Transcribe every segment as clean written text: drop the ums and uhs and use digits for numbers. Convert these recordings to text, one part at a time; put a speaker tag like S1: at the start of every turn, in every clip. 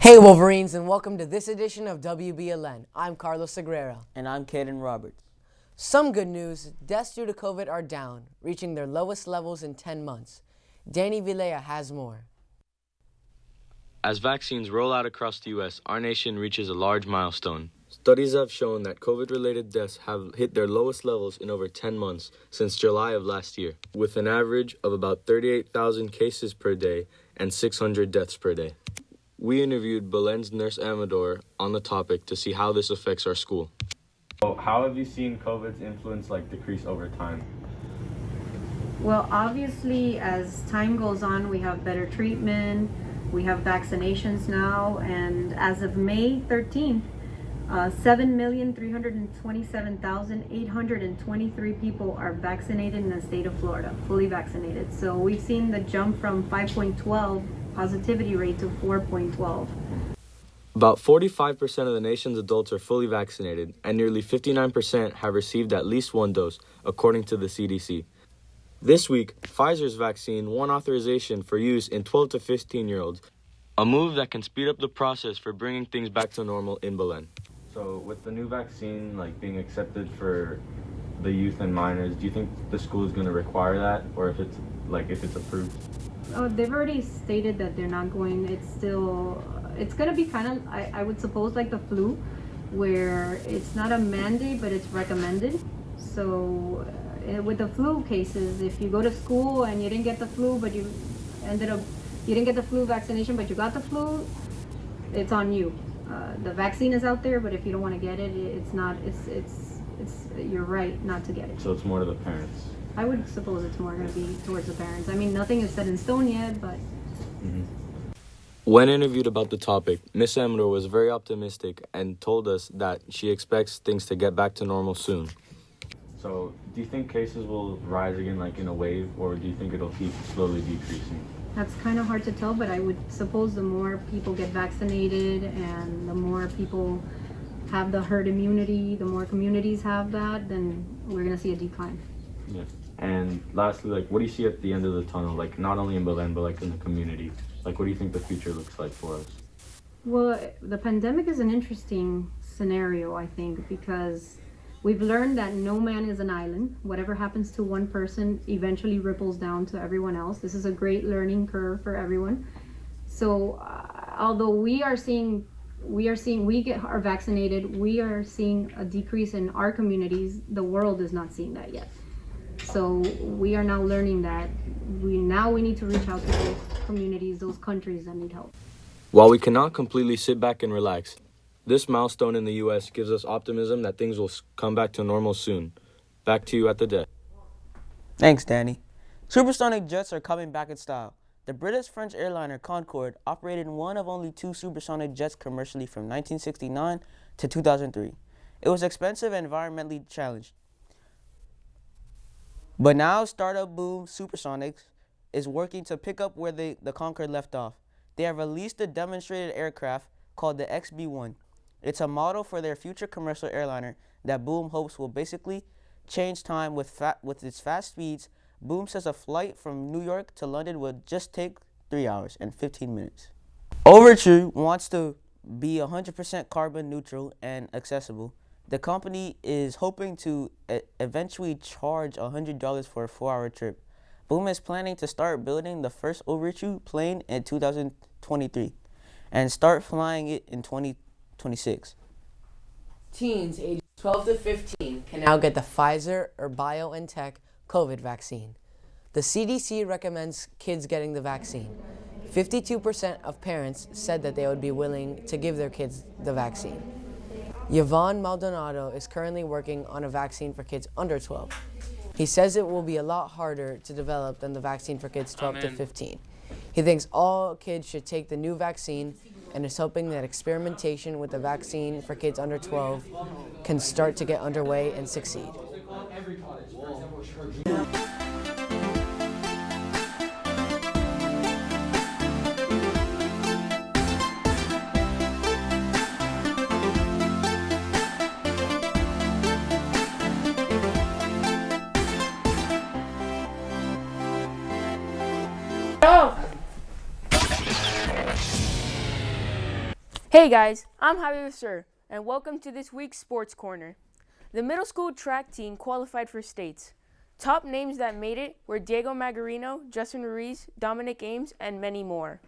S1: Hey Wolverines, and welcome to this edition of WBLN. I'm Carlos Segreira.
S2: And I'm Caden Roberts.
S1: Some good news, deaths due to COVID are down, reaching their lowest levels in 10 months. Danny Vilea has more.
S3: As vaccines roll out across the U.S., our nation reaches a large milestone. Studies have shown that COVID-related deaths have hit their lowest levels in over 10 months since July of last year, with an average of about 38,000 cases per day and 600 deaths per day. We interviewed Belen's nurse Amador on the topic to see how this affects our school.
S4: So how have you seen COVID's influence decrease over time?
S5: Well, obviously, as time goes on, we have better treatment, we have vaccinations now, and as of May 13th, 7,327,823 people are vaccinated in the state of Florida, fully vaccinated. So we've seen the jump from 5.12 positivity rate to 4.12.
S3: About 45% of the nation's adults are fully vaccinated, and nearly 59% have received at least one dose, according to the CDC. This week, Pfizer's vaccine won authorization for use in 12 to 15-year-olds, a move that can speed up the process for bringing things back to normal in Belen.
S4: So with the new vaccine being accepted for the youth and minors, do you think the school is going to require that, or if it's approved?
S5: Oh, they've already stated that they're not going. It's going to be kind of, I would suppose, like the flu, where it's not a mandate, but it's recommended. So with the flu cases, if you go to school and you didn't get the flu, but you didn't get the flu vaccination, but you got the flu, it's on you. The vaccine is out there, but if you don't want to get it, you're right not to get it.
S4: So it's more to the parents.
S5: I would suppose it's more going to be towards the parents. I mean, nothing is set in stone yet, but...
S3: When interviewed about the topic, Miss Amador was very optimistic and told us that she expects things to get back to normal soon.
S4: So do you think cases will rise again in a wave, or do you think it'll keep slowly decreasing?
S5: That's kind of hard to tell, but I would suppose the more people get vaccinated and the more people have the herd immunity, the more communities have that, then we're going to see a decline.
S4: Yeah. And lastly, what do you see at the end of the tunnel? Not only in Belen, but in the community. What do you think the future looks like for us?
S5: Well, the pandemic is an interesting scenario, I think, because we've learned that no man is an island. Whatever happens to one person eventually ripples down to everyone else. This is a great learning curve for everyone. So although we are vaccinated, we are seeing a decrease in our communities. The world is not seeing that yet. So we are now learning that we need to reach out to those communities, those countries that need help.
S3: While we cannot completely sit back and relax, this milestone in the U.S. gives us optimism that things will come back to normal soon. Back to you at the desk.
S2: Thanks, Danny. Supersonic jets are coming back in style. The British-French airliner Concorde operated one of only two supersonic jets commercially from 1969 to 2003. It was expensive and environmentally challenged. But now startup boom Supersonics is working to pick up where the Concorde left off. They have released a demonstrated aircraft called the XB-1. It's a model for their future commercial airliner that Boom hopes will basically change time with its fast speeds. Boom says a flight from New York to London will just take 3 hours and 15 minutes. Overture wants to be 100% carbon neutral and accessible. The company is hoping to eventually charge $100 for a 4-hour trip. Boom is planning to start building the first Overture plane in 2023 and start flying it in 2026.
S1: Teens ages 12 to 15 can now get the Pfizer or BioNTech COVID vaccine. The CDC recommends kids getting the vaccine. 52% of parents said that they would be willing to give their kids the vaccine. Yvonne Maldonado is currently working on a vaccine for kids under 12. He says it will be a lot harder to develop than the vaccine for kids 12 to 15. He thinks all kids should take the new vaccine and is hoping that experimentation with the vaccine for kids under 12 can start to get underway and succeed.
S6: Hey guys, I'm Javier Sir, and welcome to this week's Sports Corner. The middle school track team qualified for states. Top names that made it were Diego Magarino, Justin Ruiz, Dominic Ames, and many more.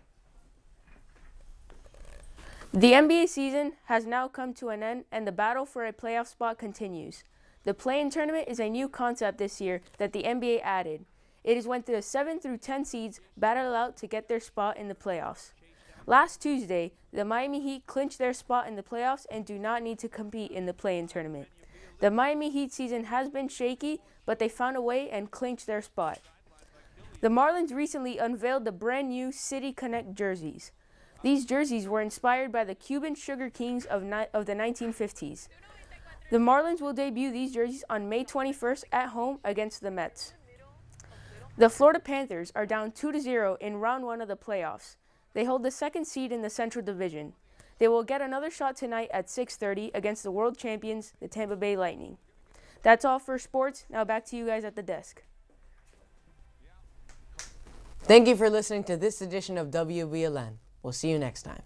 S6: The NBA season has now come to an end, and the battle for a playoff spot continues. The play-in tournament is a new concept this year that the NBA added. It is when the 7 through 10 seeds battle out to get their spot in the playoffs. Last Tuesday, the Miami Heat clinched their spot in the playoffs and do not need to compete in the play-in tournament. The Miami Heat season has been shaky, but they found a way and clinched their spot. The Marlins recently unveiled the brand new City Connect jerseys. These jerseys were inspired by the Cuban Sugar Kings of the 1950s. The Marlins will debut these jerseys on May 21st at home against the Mets. The Florida Panthers are down 2-0 in round 1 of the playoffs. They hold the second seed in the Central Division. They will get another shot tonight at 6:30 against the world champions, the Tampa Bay Lightning. That's all for sports. Now back to you guys at the desk.
S1: Thank you for listening to this edition of WBLN. We'll see you next time.